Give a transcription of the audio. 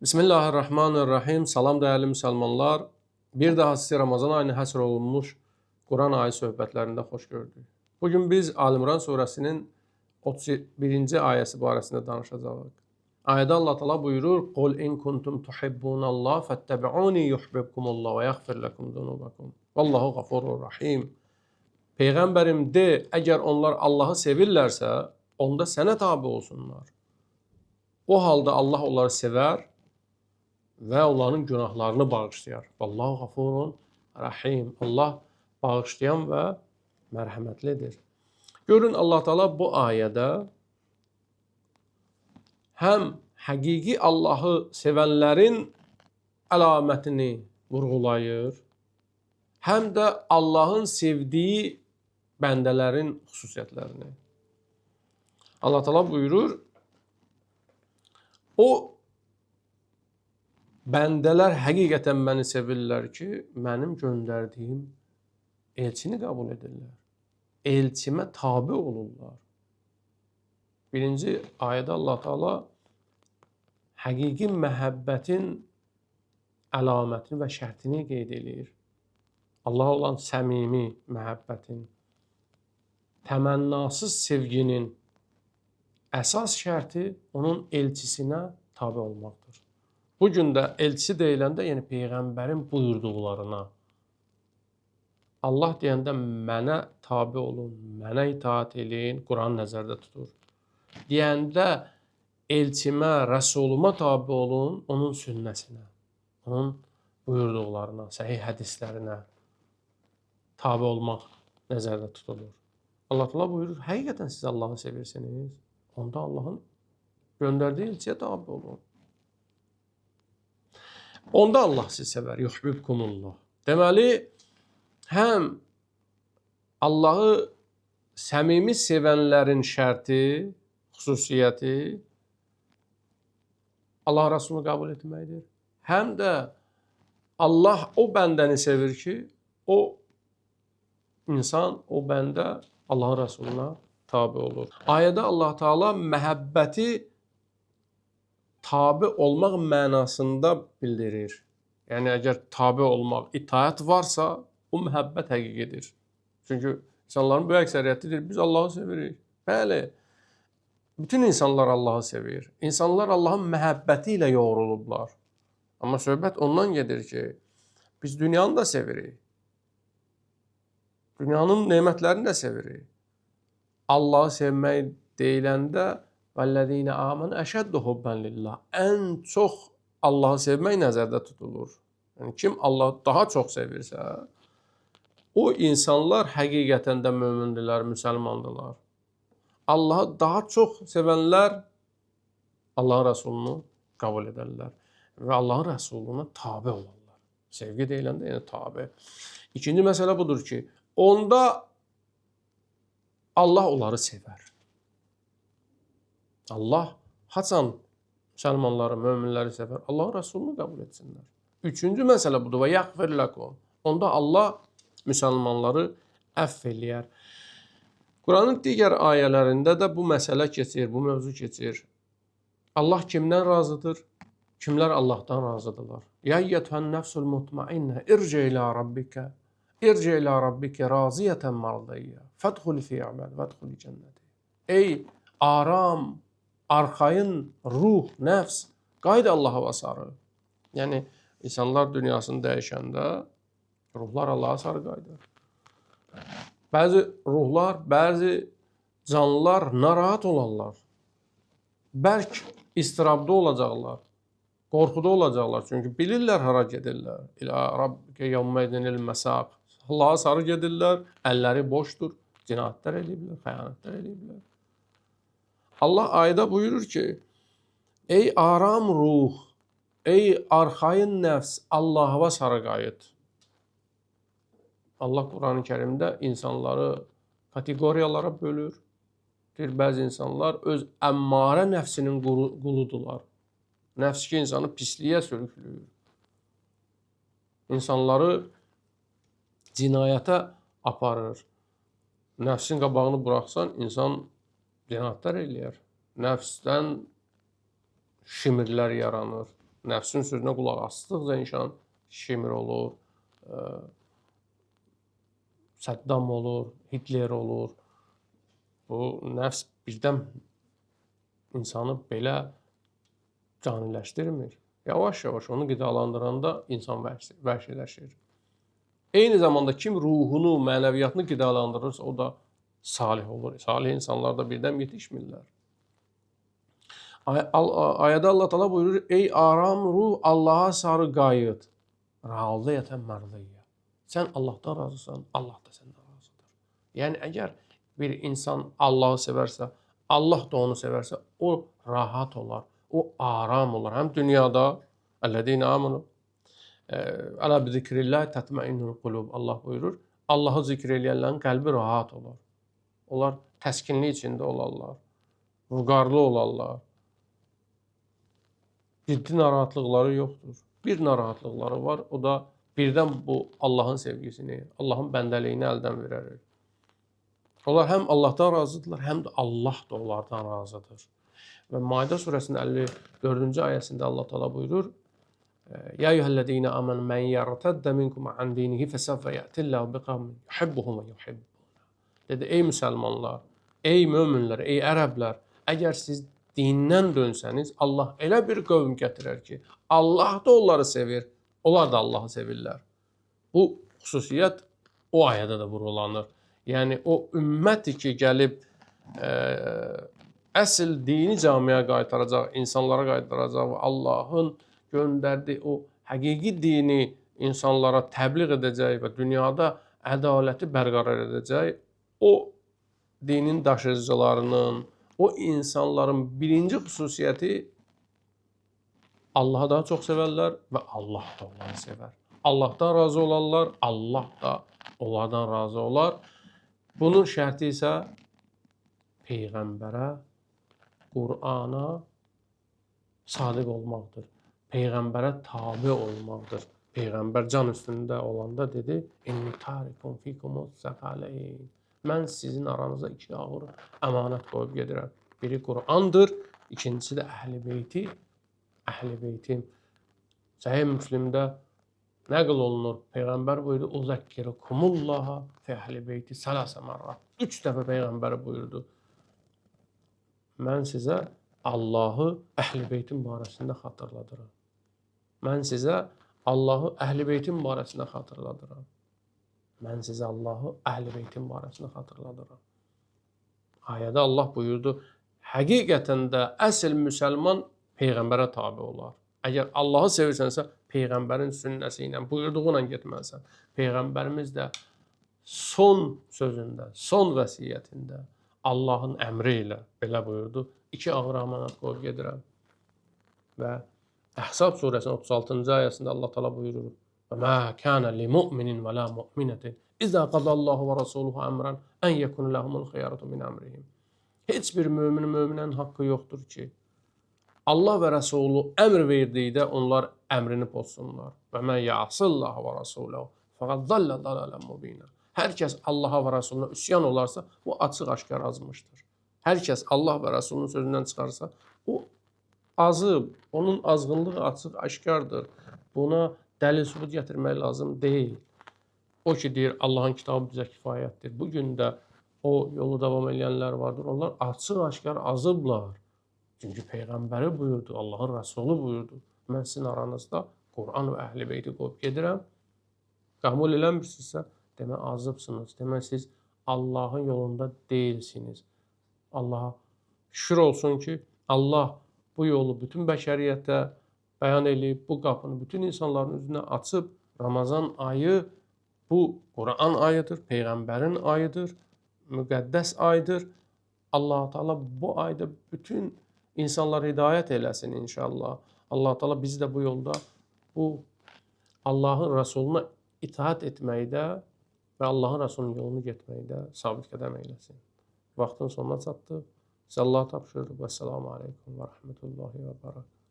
Bismillahirrahmanirrahim. Salam değerli Müslümanlar. Bir daha sizi Ramazan ayına həsr olunmuş Quran ayı söhbətlərində xoş gördük. Bugün biz Ali-İmran surəsinin 31-ci ayəsi barəsində danışacağıq. Ayədə Allah Teala buyurur: "Qul in kuntum tuhibbunallah fattabi'uni yuhibbukumullah və yaghfir lakum zunubakum. Vallahu gafurur rahim." Peyğəmbərim de, əgər onlar Allahı sevirlərsə, onda sənə tabe olsunlar. O halda Allah onları sevər və onların günahlarını bağışlayar. Vallahu gafurun rahim. Allah bağışlayan və mərhəmətlidir. Görün, Allah Teala bu ayədə həm həqiqi Allahı sevənlərin əlamətini vurğulayır, həm də Allahın sevdiyi bəndələrin xüsusiyyətlərini. Allah Teala buyurur, o bəndələr həqiqətən məni sevirlər ki, mənim göndərdiyim elçini qəbul edirlər. Elçimə tabi olurlar. Birinci ayədə Allah Teala həqiqi məhəbbətin əlamətini və şərtini qeyd edir. Allah olan səmimi məhəbbətin, təmənnasız sevginin əsas şərti onun elçisinə tabi olmaqdır. Bugün də elçisi deyiləndə, yəni Peyğəmbərin buyurduqlarına, Allah deyəndə mənə tabi olun, mənə itaat eləyin, Quran nəzərdə tutur. Deyəndə elçimə, rəsuluma tabi olun, onun sünnəsinə, onun buyurduqlarına, səhih hədislərinə tabi olmaq nəzərdə tutulur. Allah Teala buyurur, həqiqətən siz Allahı sevirsiniz, onda Allahın göndərdiyi elçiyə tabi olun. Onda Allah sizi sevər, yuhibbukumullah. Deməli, həm Allahı səmimi sevənlərin şərti, xüsusiyyəti Allah Rasulunu qəbul etməkdir. Həm də Allah o bəndəni sevir ki, o insan, o bəndə Allahın Rasuluna tabi olur. Ayədə Allah Teala məhəbbəti tabi olmaq mənasında bildirir. Yəni, əgər tabi olmaq, itaət varsa, o məhəbbət həqiqidir. Çünki insanların böyük əksəriyyətidir, biz Allahı sevirik. Bəli, bütün insanlar Allahı sevir. İnsanlar Allahın məhəbbəti ilə yoğrulublar. Amma söhbət ondan gedir ki, biz dünyanı da sevirik. Dünyanın nemətlərini də sevirik. Allahı sevmək deyiləndə وَالَّذ۪ينَ آمَنُوا أَشَدُّ حُبًّا لِلّٰهِ ən çox Allahı sevmək nəzərdə tutulur. Yəni, kim Allahı daha çox sevirsə, o insanlar həqiqətən də mömindirlər, müsəlmandırlar. Allahı daha çox sevənlər Allahın Rəsulunu qəbul edərlər və Allahın Rəsuluna tabi olarlar. Sevgi deyiləndə yəni tabi. İkinci məsələ budur ki, onda Allah onları sevər. Allah haçan müsəlmanları, möminləri sevər, Allahın Rəsulunu qəbul etsinlər. Üçüncü məsələ budur və yaghfir lakum. Onda Allah müsəlmanları əfv eləyər. Quranın digər ayələrində də bu məsələ keçir, bu mövzu keçir. Allah kimdən razıdır? Kimlər Allahdan razıdırlar? Ya eyyuhən nəfsul mutmainnə irci ilə rabbikə raziyətən mardiyyə fədxul fi əməl vədxul cənnəti. Ey aram, arxayın ruh, nəfs, qaydı Allaha və sarı. Yəni, insanlar dünyasını dəyişəndə ruhlar Allaha sarı qaydır. Bəzi ruhlar, bəzi canlılar narahat olarlar. Bərk istirabda olacaqlar, qorxuda olacaqlar. Çünki bilirlər hara gedirlər. İlə Rabbikə yevməydinil məsaq. Allaha sarı gedirlər, əlləri boşdur, cinayətlər ediblər, xəyanətlər ediblər. Allah ayədə buyurur ki, ey aram ruh, ey arxayın nəfs, Allah'a sarı qayıt. Allah Quran-ı Kərimdə insanları kateqoriyalara bölür. Deyir, bəzi insanlar öz əmmarə nəfsinin quludular. Nəfs ki, insanı pisliyə sürüklüyür. İnsanları cinayətə aparır. Nəfsin qabağını buraxsan, insan cinayətlər eləyər. Nəfsdən şimirlər yaranır. Nəfsin sözünə qulaq asdıqca insan Şimr olur, Səddam olur, Hitler olur. Bu nəfs birdən insanı belə caniləşdirmir. Yavaş-yavaş onu qidalandıranda insan vəhşiləşir. Eyni zamanda kim ruhunu, mənəviyyatını qidalandırırsa o da salih olur. Salih insanlar da birdən yetişmirlər. Ayədə Allah Teala buyurur: "Ey aram ruh, Allaha sarı qayıt. Radiyətən mərdiyyə." Sən Allahdan razısan, Allah da səndən razıdır. Yəni əgər bir insan Allahı sevərsə, Allah da onu sevərsə, o rahat olar, o aram olar. Həm dünyada "Ellezîne âmenû Ələ bi zikrillah tətmainnul qulub." Allah buyurur. Allahı zikr eləyənlərin qəlbi rahat olur. Onlar təskinlik içində olarlar. Vüqarlı olarlar. Ciddi narahatlıqları yoxdur. Bir narahatlıqları var. O da birdən bu Allahın sevgisini, Allahın bəndəliyini əldən verər. Onlar həm Allahdan razıdırlar, həm də Allah da onlardan razıdır. Və Maidə surəsinin 54-cü ayəsində Allah Teala buyurur: "Ya eyyuhellezîne âmenû men yertedde minkum an dînihi fesevfe ya'tillâhu biqavmin yuhibbuhum ve yuhibbûnah." Dedi: "Ey müsəlmanlar, ey möminlər, ey ərəblər, əgər siz dindən dönsəniz, Allah elə bir qövm gətirər ki, Allah da onları sevir, onlar da Allahı sevirlər." Bu xüsusiyyət o ayədə də vurğulanır. Yəni o ümmətdir ki, gəlib əsl dini camiyə qaytaracaq, insanlara qaytaracaq və Allahın göndərdiyi o həqiqi dini insanlara təbliğ edəcək və dünyada ədaləti bərqərar edəcək. O dinin daşıyıcılarının, o insanların birinci xüsusiyyəti Allahı daha çox sevərlər və Allah da onları sevər. Allahdan razı olarlar, Allah da onlardan razı olar. Bunun şərti isə Peyğəmbərə, Qur'ana sadiq olmaqdır. Peyğəmbərə tabi olmaqdır. Peyğəmbər can üstündə olanda dedi: "İnni tarikum fikumuz səqaleyn." Mən sizin aranıza iki ağır əmanət qoyub gedirəm. Biri Qur'andır, ikincisi də Əhl-i Beytim. Səhih Müslimdə nəql olunur. Peyğəmbər buyurdu: "Uzəkkirukumullaha fi Əhl-i Beyti salasə mərrat." 3 dəfə Peyğəmbər buyurdu: "Mən sizə Allahı Əhl-i Beytim barəsində xatırladıram. Mən sizə Allahı Əhl-i Beytim barəsində xatırladıram. Mən sizə Allahı Əhl-i Beytim barəsində xatırladıram." Ayədə Allah buyurdu: həqiqətən də əsl müsəlman Peyğəmbərə tabi olar. Əgər Allahı sevirsənsə, Peyğəmbərin sünnəsi ilə, buyurduğu ilə getməlisən. Peyğəmbərimiz də son sözündə, son vəsiyyətində Allahın əmri ilə belə buyurdu: 2 ağır əmanət qoyub gedirəm. Və Əhzab surəsinin 36-cı ayəsində Allah Teala buyurur: "Və mə kana limu'minin və la mu'minatin izə qadallahu və rasuluhu əmran ən yekun lahumul xiyaratu min əmrihim." Heç bir möminənin haqqı yoxdur ki, Allah və Rəsulu əmr verdikdə onlar əmrini pozsunlar. Və mən ya'sillah və rasulahu fəqad zalla dalalan mubina. Hər kəs Allaha və Rəsuluna üsyan olarsa, bu açıq-aşkar azmışdır. Hər kəs Allah və Rəsulunun sözündən çıxarsa, o azıb, onun azğınlığı açıq-aşkardır. Buna dəlil sübut gətirmək lazım deyil. O ki deyir Allahın kitabı bizə kifayətdir. Bugün də o yolu davam edənlər vardır. Onlar açıq-aşkar azıblar. Çünki Peyğəmbəri buyurdu, Allahın Rəsulu buyurdu: "Mən sizin aranızda Qur'an və Əhl-i Beyti qoyub gedirəm. Qəbul eləmirsinizsə, demək azıbsınız. Demək siz Allahın yolunda deyilsiniz." Allaha şükür olsun ki, Allah bu yolu bütün bəşəriyyətə bəyan edib, bu qapını bütün insanların üzünə açıb. Ramazan ayı bu Qur'an ayıdır, Peyğəmbərin ayıdır, müqəddəs ayıdır. Allah Teala bu ayda bütün insanlar hidayət eləsin inşallah. Allah Teala bizi də bu yolda, bu Allahın Rəsuluna itaat etməkdə və Allahın Rəsulunun yolunu getməkdə sabit qədəm eyləsin. Vaxtın sonuna çatdıq. Sizi Allaha tapşırırıq. Vəssalamu aleykum və rəhmətullahi və bərəkətuhu.